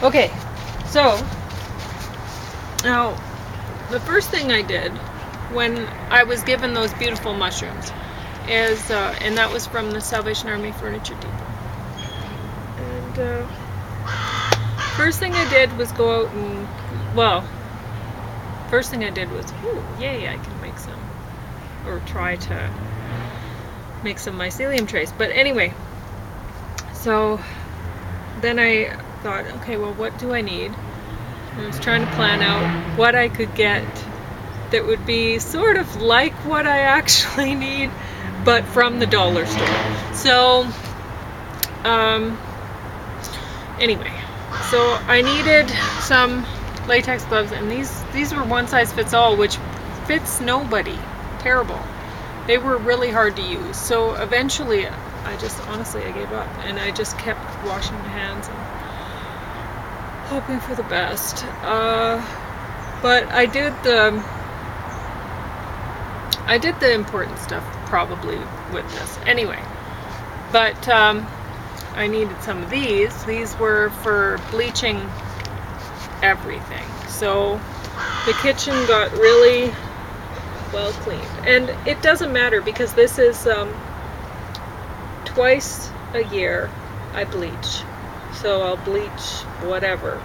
Okay, so now the first thing I did when I was given those beautiful mushrooms is, and that was from the Salvation Army Furniture Depot. And first thing I did was go out and, well, first thing I did was, ooh, yay, I can make some, or try to make some mycelium trays. But anyway, so then I thought, okay, well, what do I need? I was trying to plan out what I could get that would be sort of like what I actually need, but from the dollar store. So, anyway, so I needed some latex gloves, and these were one size fits all, which fits nobody. Terrible. They were really hard to use. So eventually, I gave up, and I just kept washing my hands and hoping for the best. But I did the important stuff probably with this anyway. But I needed some of these. These were for bleaching everything. So the kitchen got really well cleaned, and it doesn't matter because this is twice a year I bleach. So I'll bleach whatever.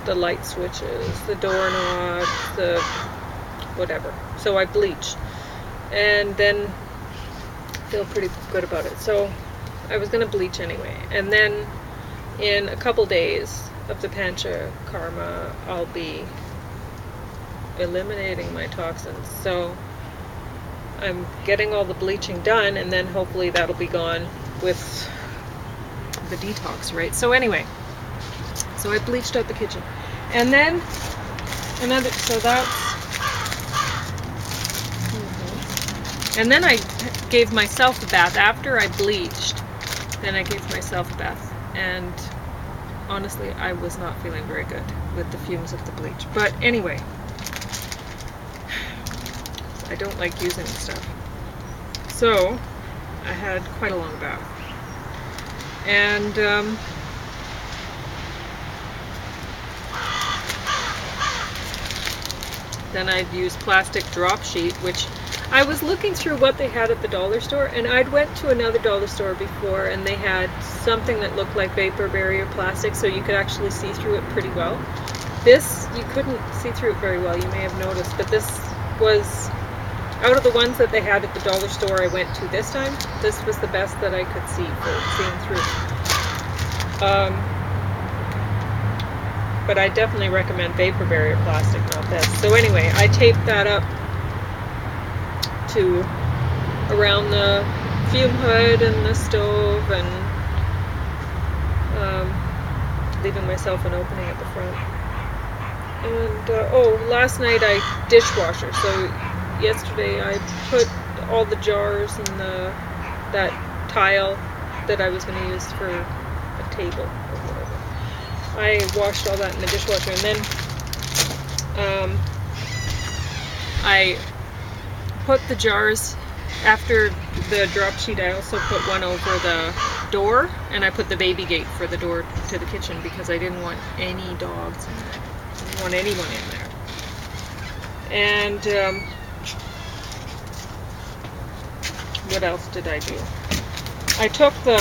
The light switches, the doorknobs, the whatever. So I bleach, and then feel pretty good about it. So I was gonna bleach anyway, and then in a couple days of the panchakarma, I'll be eliminating my toxins. So I'm getting all the bleaching done, and then hopefully that'll be gone with the detox, right? So anyway, so I bleached out the kitchen, and then so that's, and then I gave myself a bath after I bleached. Then I gave myself a bath, and honestly, I was not feeling very good with the fumes of the bleach. But anyway, I don't like using the stuff. So I had quite a long bath, and then I'd use plastic drop sheet, which I was looking through what they had at the dollar store, and I'd went to another dollar store before, and they had something that looked like vapor barrier plastic, so you could actually see through it pretty well. This, you couldn't see through it very well, you may have noticed, but this was, out of the ones that they had at the dollar store I went to this time, this was the best that I could see for seeing through. But I definitely recommend vapor barrier plastic, not this. So anyway, I taped that up to around the fume hood and the stove, and leaving myself an opening at the front. And last night I dishwasher. So yesterday I put all the jars and that tile that I was going to use for a table or whatever. I washed all that in the dishwasher, and then I put the jars, after the drop sheet, I also put one over the door, and I put the baby gate for the door to the kitchen because I didn't want any dogs in there. I didn't want anyone in there. And what else did I do? I took the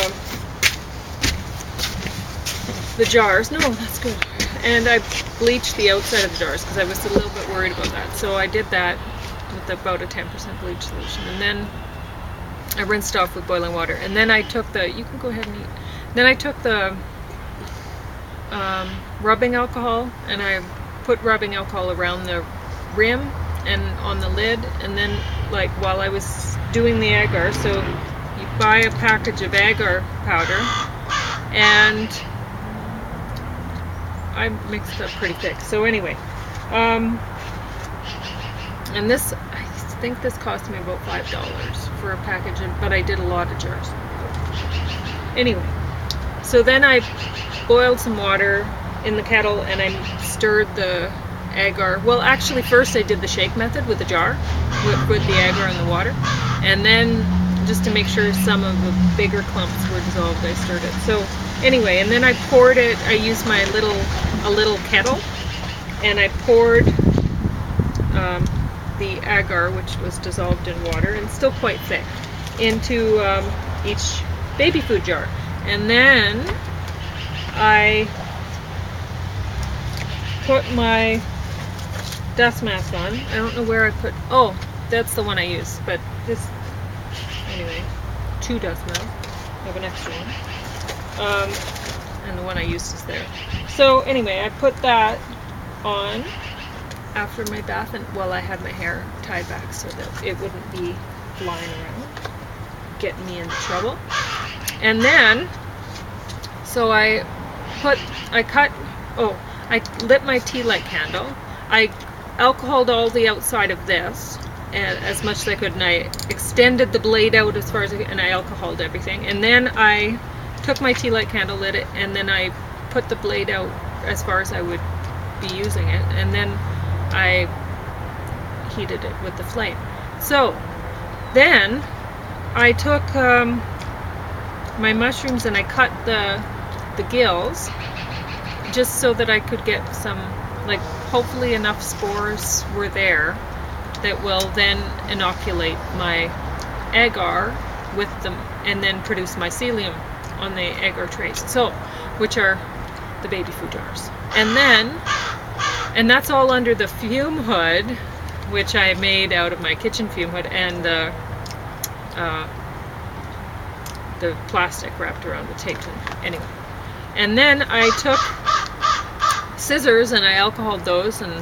jars. No, that's good. And I bleached the outside of the jars because I was a little bit worried about that. So I did that with about a 10% bleach solution, and then I rinsed off with boiling water, and then I took you can go ahead and eat. Then I took the rubbing alcohol, and I put rubbing alcohol around the rim and on the lid, and then, like, while I was doing the agar, so you buy a package of agar powder, and I mixed it up pretty thick. So anyway, and this, I think this cost me about $5 for a package, but I did a lot of jars. Anyway, so then I boiled some water in the kettle, and I stirred the agar. Well, actually, first I did the shake method with the jar, with the agar and the water, and then just to make sure some of the bigger clumps were dissolved, I stirred it. So anyway, and then I poured it, I used a little kettle, and I poured the agar, which was dissolved in water and still quite thick, into each baby food jar. And then I put my dust mask on. I don't know where I put, oh, that's the one I used, but this, anyway, 2 dust masks. I have an extra one. And the one I used is there. So anyway, I put that on after my bath, and well, I had my hair tied back so that it wouldn't be flying around, getting me into trouble. And then, so I lit my tea light candle. I alcoholed all the outside of this and as much as I could, and I extended the blade out as far as I could, and I alcoholed everything. And then I took my tea light candle, lit it, and then I put the blade out as far as I would be using it, and then I heated it with the flame. So then I took my mushrooms and I cut the gills just so that I could get some, like, hopefully enough spores were there that will then inoculate my agar with them and then produce mycelium on the agar trays, so, which are the baby food jars. And that's all under the fume hood, which I made out of my kitchen fume hood, and the plastic wrapped around the tape. Anyway, and then I took scissors and I alcoholed those and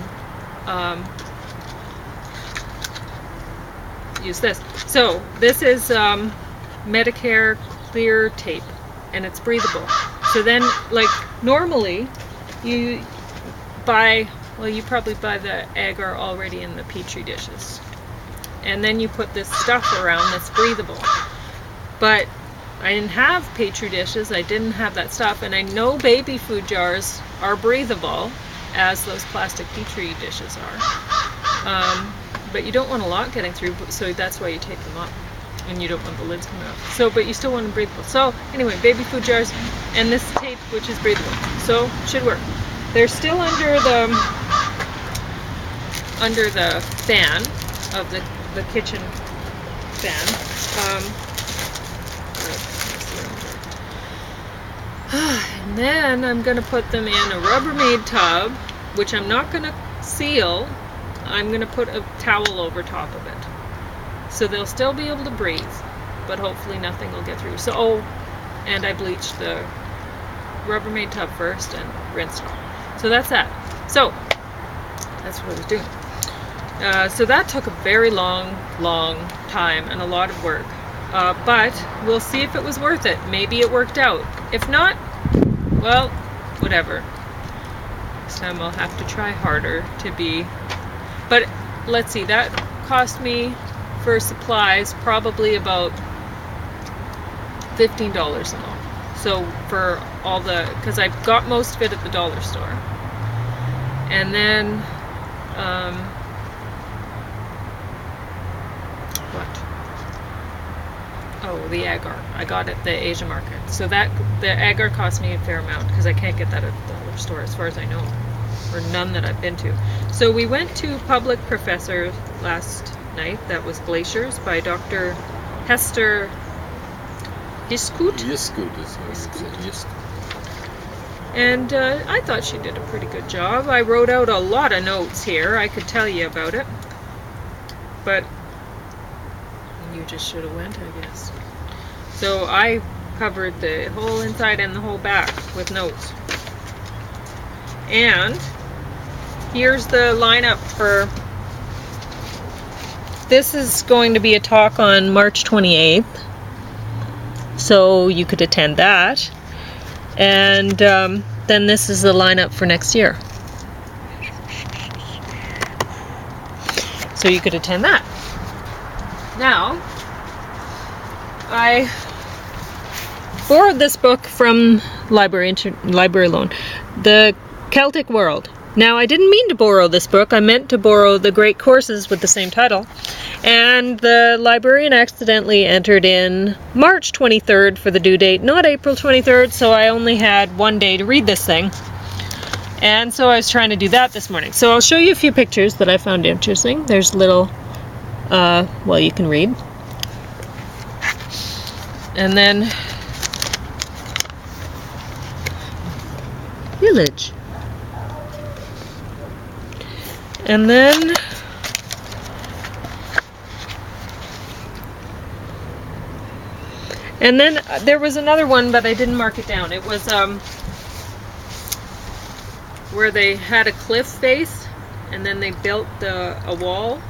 use this. So this is Medicare clear tape, and it's breathable. So then, like, normally you probably buy the agar already in the petri dishes, and then you put this stuff around that's breathable. But I didn't have petri dishes, I didn't have that stuff, and I know baby food jars are breathable as those plastic petri dishes are. But you don't want a lot getting through, so that's why you tape them up, and you don't want the lids coming off. So, but you still want them breathable. So anyway, baby food jars and this tape, which is breathable, so should work. They're still under the fan of the kitchen fan. And then I'm going to put them in a Rubbermaid tub, which I'm not going to seal. I'm going to put a towel over top of it. So they'll still be able to breathe, but hopefully nothing will get through. So, and I bleached the Rubbermaid tub first and rinsed it. So that's that. So, that's what I was doing. So that took a very long time and a lot of work. But we'll see if it was worth it. Maybe it worked out. If not, well, whatever. Next time I'll have to try harder to be. But let's see, that cost me for supplies probably about $15 in all. So for all because I got most of it at the dollar store. And then, oh, the agar. I got it at the Asia market. So the agar cost me a fair amount because I can't get that at the dollar store as far as I know, or none that I've been to. So we went to Public Professor last night. That was Glaciers by Dr. Hester Yiskut. And I thought she did a pretty good job. I wrote out a lot of notes here. I could tell you about it. But you just should have went, I guess. So I covered the whole inside and the whole back with notes. And here's the lineup for... This is going to be a talk on March 28th. So you could attend that. And then this is the lineup for next year. So you could attend that. Now, I borrowed this book from Library Loan, The Celtic World. Now, I didn't mean to borrow this book. I meant to borrow The Great Courses with the same title. And the librarian accidentally entered in March 23rd for the due date, not April 23rd, so I only had one day to read this thing. And so I was trying to do that this morning. So I'll show you a few pictures that I found interesting. There's little, well, you can read. And then, village. And then, there was another one, but I didn't mark it down. It was where they had a cliff face, and then they built a wall,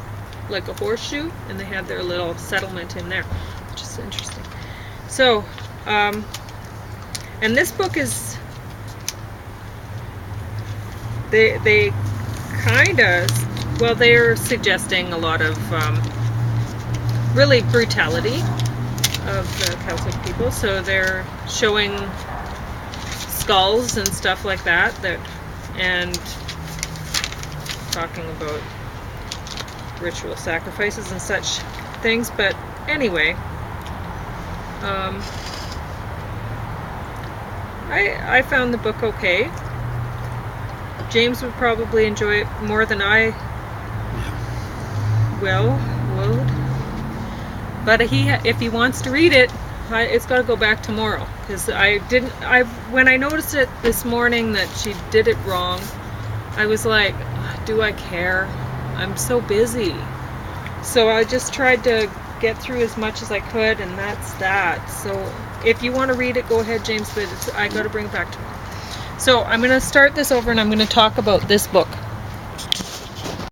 like a horseshoe, and they had their little settlement in there, which is interesting. So, and this book is, they kind of, well, they're suggesting a lot of really brutality of the Celtic people. So they're showing skulls and stuff like that, and talking about ritual sacrifices and such things. But anyway, I found the book okay. James would probably enjoy it more than I would. But if he wants to read it, it's got to go back tomorrow, because when I noticed it this morning that she did it wrong, I was like, do I care? I'm so busy. So I just tried to get through as much as I could, and that's that. So if you want to read it, go ahead, James, but I got to bring it back tomorrow. So I'm going to start this over, and I'm going to talk about this book.